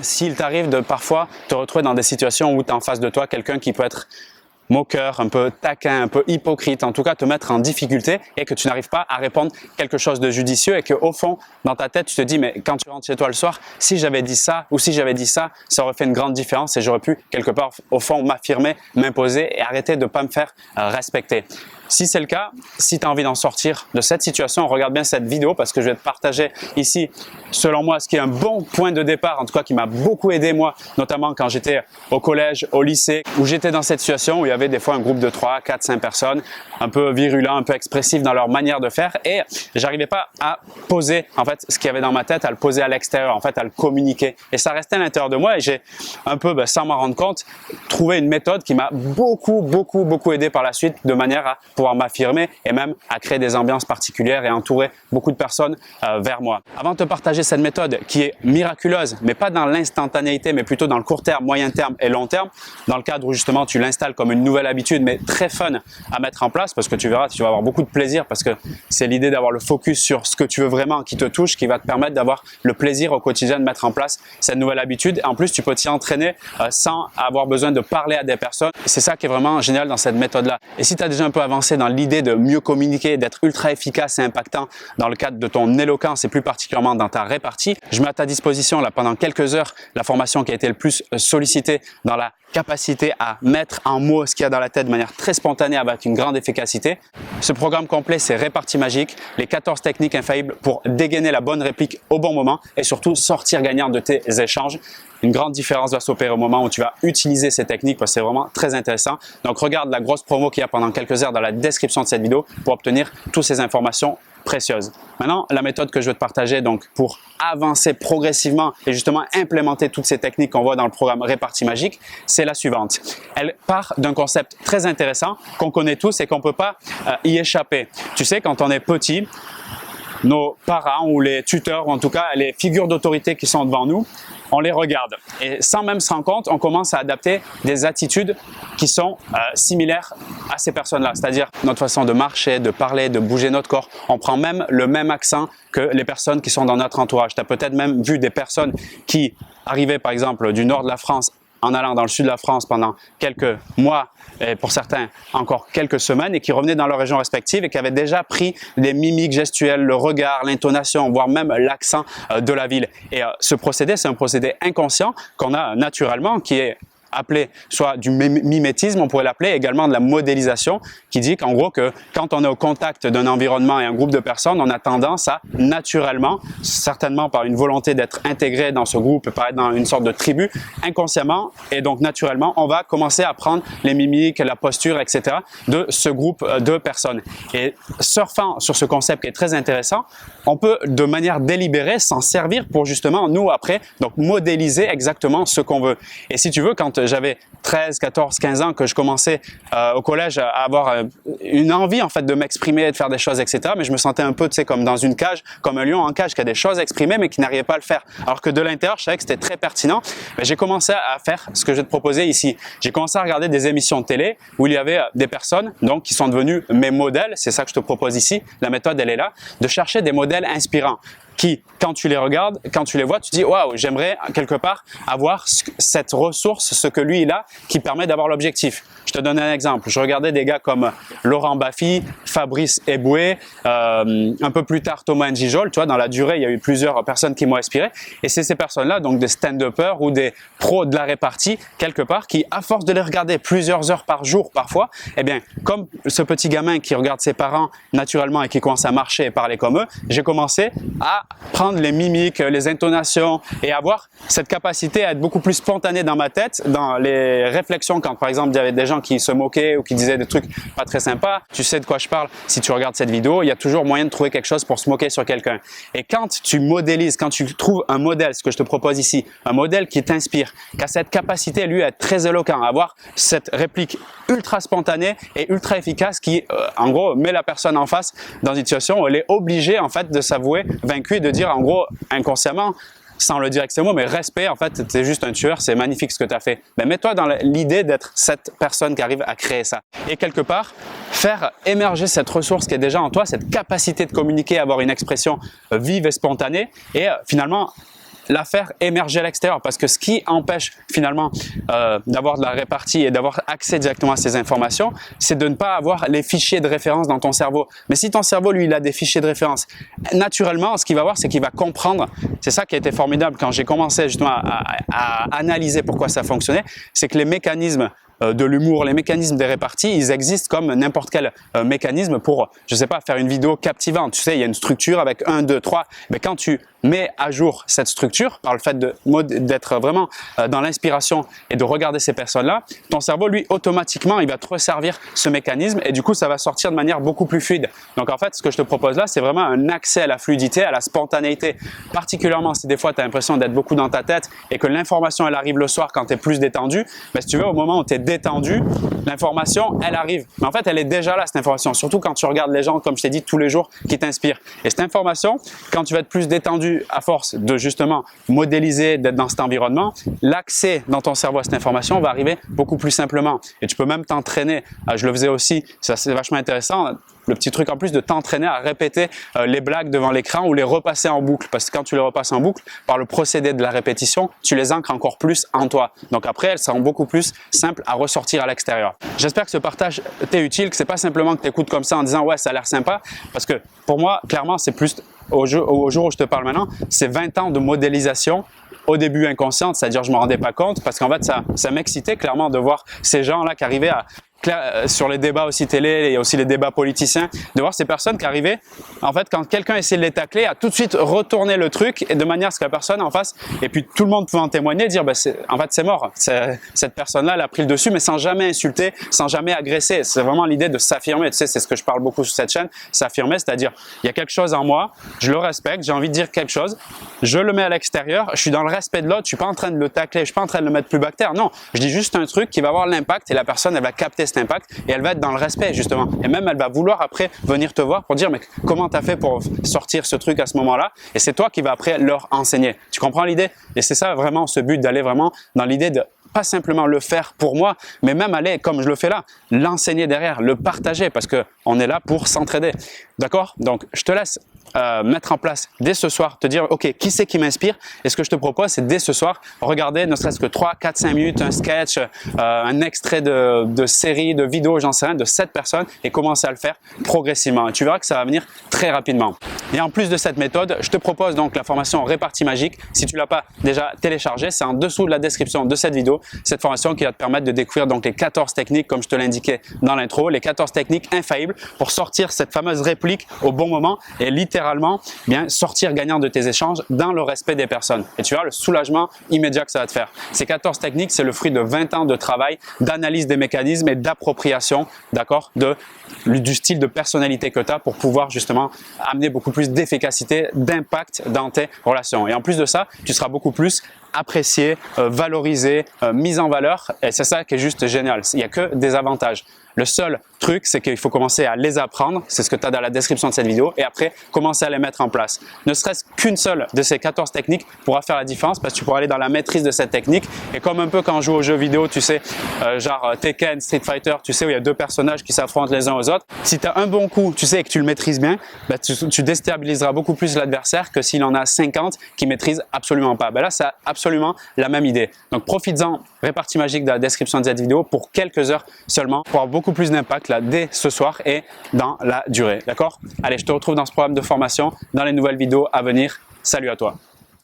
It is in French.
s'il t'arrive de parfois te retrouver dans des situations où tu as en face de toi quelqu'un qui peut être moqueur, un peu taquin, un peu hypocrite, en tout cas te mettre en difficulté et que tu n'arrives pas à répondre quelque chose de judicieux et qu'au fond, dans ta tête, tu te dis mais quand tu rentres chez toi le soir, si j'avais dit ça ou si j'avais dit ça, ça aurait fait une grande différence et j'aurais pu quelque part au fond m'affirmer, m'imposer et arrêter de ne pas me faire respecter. Si c'est le cas, si tu as envie d'en sortir de cette situation, regarde bien cette vidéo parce que je vais te partager ici, selon moi, ce qui est un bon point de départ, en tout cas qui m'a beaucoup aidé moi, notamment quand j'étais au collège, au lycée, où j'étais dans cette situation où il y avait des fois un groupe de 3, 4, 5 personnes, un peu virulents, un peu expressifs dans leur manière de faire et j'arrivais pas à poser en fait ce qu'il y avait dans ma tête, à le poser à l'extérieur, en fait à le communiquer. Et ça restait à l'intérieur de moi et j'ai un peu, sans m'en rendre compte, trouvé une méthode qui m'a beaucoup aidé par la suite de manière à pouvoir m'affirmer et même à créer des ambiances particulières et entourer beaucoup de personnes vers moi. Avant de te partager cette méthode qui est miraculeuse, mais pas dans l'instantanéité, mais plutôt dans le court terme, moyen terme et long terme, dans le cadre où justement tu l'installes comme une nouvelle habitude, mais très fun à mettre en place parce que tu verras, tu vas avoir beaucoup de plaisir parce que c'est l'idée d'avoir le focus sur ce que tu veux vraiment qui te touche, qui va te permettre d'avoir le plaisir au quotidien de mettre en place cette nouvelle habitude. Et en plus, tu peux t'y entraîner sans avoir besoin de parler à des personnes. C'est ça qui est vraiment génial dans cette méthode-là. Et si tu as déjà un peu avancé dans l'idée de mieux communiquer, d'être ultra efficace et impactant dans le cadre de ton éloquence et plus particulièrement dans ta répartie, je mets à ta disposition là pendant quelques heures la formation qui a été le plus sollicitée dans la capacité à mettre en mots ce qu'il y a dans la tête de manière très spontanée avec une grande efficacité. Ce programme complet, c'est Répartie magique, les 14 techniques infaillibles pour dégainer la bonne réplique au bon moment et surtout sortir gagnant de tes échanges. Une grande différence va s'opérer au moment où tu vas utiliser ces techniques parce que c'est vraiment très intéressant. Donc regarde la grosse promo qu'il y a pendant quelques heures dans la description de cette vidéo pour obtenir toutes ces informations précieuses. Maintenant, la méthode que je veux te partager donc pour avancer progressivement et justement implémenter toutes ces techniques qu'on voit dans le programme Répartie magique, c'est la suivante. Elle part d'un concept très intéressant qu'on connaît tous et qu'on ne peut pas y échapper. Tu sais, quand on est petit, nos parents ou les tuteurs, ou en tout cas les figures d'autorité qui sont devant nous, on les regarde et sans même se rendre compte, on commence à adapter des attitudes qui sont similaires à ces personnes-là. C'est-à-dire notre façon de marcher, de parler, de bouger notre corps. On prend même le même accent que les personnes qui sont dans notre entourage. Tu as peut-être même vu des personnes qui arrivaient par exemple du nord de la France en allant dans le sud de la France pendant quelques mois et pour certains encore quelques semaines et qui revenaient dans leurs régions respectives et qui avaient déjà pris des mimiques gestuelles, le regard, l'intonation, voire même l'accent de la ville. Et ce procédé, c'est un procédé inconscient qu'on a naturellement qui est appelé soit du mimétisme, on pourrait l'appeler également de la modélisation, qui dit qu'en gros que quand on est au contact d'un environnement et un groupe de personnes, on a tendance à naturellement, certainement par une volonté d'être intégré dans ce groupe, par être dans une sorte de tribu, inconsciemment et donc naturellement, on va commencer à prendre les mimiques, la posture, etc. de ce groupe de personnes. Et surfant sur ce concept qui est très intéressant, on peut de manière délibérée s'en servir pour justement nous après donc modéliser exactement ce qu'on veut. Et si tu veux, quand j'avais 13, 14, 15 ans, que je commençais au collège à avoir une envie en fait de m'exprimer, de faire des choses, etc. Mais je me sentais un peu, tu sais, comme dans une cage, comme un lion en cage qui a des choses à exprimer mais qui n'arrivait pas à le faire. Alors que de l'intérieur, je savais que c'était très pertinent. Mais j'ai commencé à faire ce que je vais te proposer ici. J'ai commencé à regarder des émissions de télé où il y avait des personnes donc qui sont devenues mes modèles. C'est ça que je te propose ici. La méthode, elle est là. De chercher des modèles inspirants qui, quand tu les regardes, quand tu les vois, tu te dis « Waouh, j'aimerais quelque part avoir cette ressource, ce que lui il a, qui permet d'avoir l'objectif. » Je te donne un exemple. Je regardais des gars comme Laurent Baffy, Fabrice Eboué, un peu plus tard Thomas N'Gijol. Tu vois, dans la durée, il y a eu plusieurs personnes qui m'ont inspiré. Et c'est ces personnes-là, donc des stand-uppers ou des pros de la répartie, quelque part, qui, à force de les regarder plusieurs heures par jour parfois, eh bien, comme ce petit gamin qui regarde ses parents naturellement et qui commence à marcher et parler comme eux, j'ai commencé à prendre les mimiques, les intonations et avoir cette capacité à être beaucoup plus spontané dans ma tête, dans les réflexions quand par exemple il y avait des gens qui se moquaient ou qui disaient des trucs pas très sympas. Tu sais de quoi je parle si tu regardes cette vidéo, il y a toujours moyen de trouver quelque chose pour se moquer sur quelqu'un. Et quand tu modélises, quand tu trouves un modèle, ce que je te propose ici, un modèle qui t'inspire, qui a cette capacité lui à être très éloquent, à avoir cette réplique ultra spontanée et ultra efficace qui en gros met la personne en face dans une situation où elle est obligée en fait de s'avouer vaincue et de dire en gros inconsciemment, sans le dire avec ces mots, mais respect, en fait, t'es juste un tueur, c'est magnifique ce que tu as fait. Mais mets-toi dans l'idée d'être cette personne qui arrive à créer ça. Et quelque part, faire émerger cette ressource qui est déjà en toi, cette capacité de communiquer, avoir une expression vive et spontanée, et finalement, la faire émerger à l'extérieur, parce que ce qui empêche finalement d'avoir de la répartie et d'avoir accès directement à ces informations, c'est de ne pas avoir les fichiers de référence dans ton cerveau. Mais si ton cerveau, lui, il a des fichiers de référence, naturellement, ce qu'il va voir, c'est qu'il va comprendre. C'est ça qui a été formidable quand j'ai commencé justement à analyser pourquoi ça fonctionnait, c'est que les mécanismes de l'humour, les mécanismes des réparties, ils existent comme n'importe quel mécanisme pour, je sais pas, faire une vidéo captivante. Tu sais, il y a une structure avec 1, 2, 3. Mais quand tu mets à jour cette structure, par le fait d'être vraiment dans l'inspiration et de regarder ces personnes-là, ton cerveau, lui, automatiquement, il va te resservir ce mécanisme et du coup, ça va sortir de manière beaucoup plus fluide. Donc, en fait, ce que je te propose là, c'est vraiment un accès à la fluidité, à la spontanéité. Particulièrement si des fois, tu as l'impression d'être beaucoup dans ta tête et que l'information, elle arrive le soir quand tu es plus détendu. Mais si tu veux, au moment où tu es détendu, l'information, elle arrive. Mais en fait, elle est déjà là, cette information. Surtout quand tu regardes les gens, comme je t'ai dit, tous les jours, qui t'inspirent. Et cette information, quand tu vas être plus détendu à force de justement modéliser, d'être dans cet environnement, l'accès dans ton cerveau à cette information va arriver beaucoup plus simplement. Et tu peux même t'entraîner. Je le faisais aussi, ça c'est vachement intéressant. Le petit truc en plus de t'entraîner à répéter les blagues devant l'écran ou les repasser en boucle. Parce que quand tu les repasses en boucle, par le procédé de la répétition, tu les ancres encore plus en toi. Donc après, elles seront beaucoup plus simples à ressortir à l'extérieur. J'espère que ce partage t'est utile, que c'est pas simplement que tu écoutes comme ça en disant « ouais, ça a l'air sympa ». Parce que pour moi, clairement, c'est plus au jour où je te parle maintenant, c'est 20 ans de modélisation au début inconsciente, c'est-à-dire je ne me rendais pas compte parce qu'en fait, ça m'excitait clairement de voir ces gens-là qui arrivaient à sur les débats aussi télé et aussi les débats politiciens, de voir ces personnes qui arrivaient, en fait, quand quelqu'un essayait de les tacler, à tout de suite retourner le truc et de manière à ce que la personne en face, et puis tout le monde pouvait en témoigner, dire, en fait, c'est mort. Cette personne-là, elle a pris le dessus, mais sans jamais insulter, sans jamais agresser. C'est vraiment l'idée de s'affirmer. Tu sais, c'est ce que je parle beaucoup sur cette chaîne, s'affirmer, c'est-à-dire, il y a quelque chose en moi, je le respecte, j'ai envie de dire quelque chose, je le mets à l'extérieur, je suis dans le respect de l'autre, je suis pas en train de le tacler, je suis pas en train de le mettre plus bas que terre. Non, je dis juste un truc qui va avoir l'impact et la personne, elle va capter cet impact et elle va être dans le respect justement. Et même elle va vouloir après venir te voir pour dire mais comment tu as fait pour sortir ce truc à ce moment-là, et c'est toi qui vas après leur enseigner. Tu comprends l'idée? Et c'est ça vraiment ce but, d'aller vraiment dans l'idée de pas simplement le faire pour moi, mais même aller, comme je le fais là, l'enseigner derrière, le partager, parce qu'on est là pour s'entraider. D'accord? Donc, je te laisse mettre en place dès ce soir, te dire, OK, qui c'est qui m'inspire? Et ce que je te propose, c'est dès ce soir, regarder ne serait-ce que 3, 4, 5 minutes, un sketch, un extrait de série, de vidéo, j'en sais rien, de 7 personnes, et commencer à le faire progressivement. Et tu verras que ça va venir très rapidement. Et en plus de cette méthode, je te propose donc la formation Répartie Magique. Si tu ne l'as pas déjà téléchargée, c'est en dessous de la description de cette vidéo. Cette formation qui va te permettre de découvrir donc les 14 techniques, comme je te l'indiquais dans l'intro, les 14 techniques infaillibles pour sortir cette fameuse réplique au bon moment et littéralement bien sortir gagnant de tes échanges dans le respect des personnes. Et tu verras le soulagement immédiat que ça va te faire. Ces 14 techniques, c'est le fruit de 20 ans de travail, d'analyse des mécanismes et d'appropriation, d'accord, du style de personnalité que tu as pour pouvoir justement amener beaucoup plus d'efficacité, d'impact dans tes relations. Et en plus de ça, tu seras beaucoup plus apprécié, valorisé, mis en valeur, et c'est ça qui est juste génial. Il n'y a que des avantages. Le seul truc, c'est qu'il faut commencer à les apprendre, c'est ce que tu as dans la description de cette vidéo, et après, commencer à les mettre en place. Ne serait-ce qu'une seule de ces 14 techniques pourra faire la différence, parce que tu pourras aller dans la maîtrise de cette technique, et comme un peu quand on joue aux jeux vidéo, tu sais, genre Tekken, Street Fighter, tu sais, où il y a deux personnages qui s'affrontent les uns aux autres, si tu as un bon coup, tu sais, et que tu le maîtrises bien, bah, tu déstabiliseras beaucoup plus l'adversaire que s'il en a 50 qui maîtrisent absolument pas. Bah là, c'est absolument la même idée. Donc, profites-en, Répartie Magique dans la description de cette vidéo pour quelques heures seulement, pour avoir beaucoup plus d'impact là dès ce soir et dans la durée. D'accord? Allez, je te retrouve dans ce programme de formation, dans les nouvelles vidéos à venir. Salut à toi!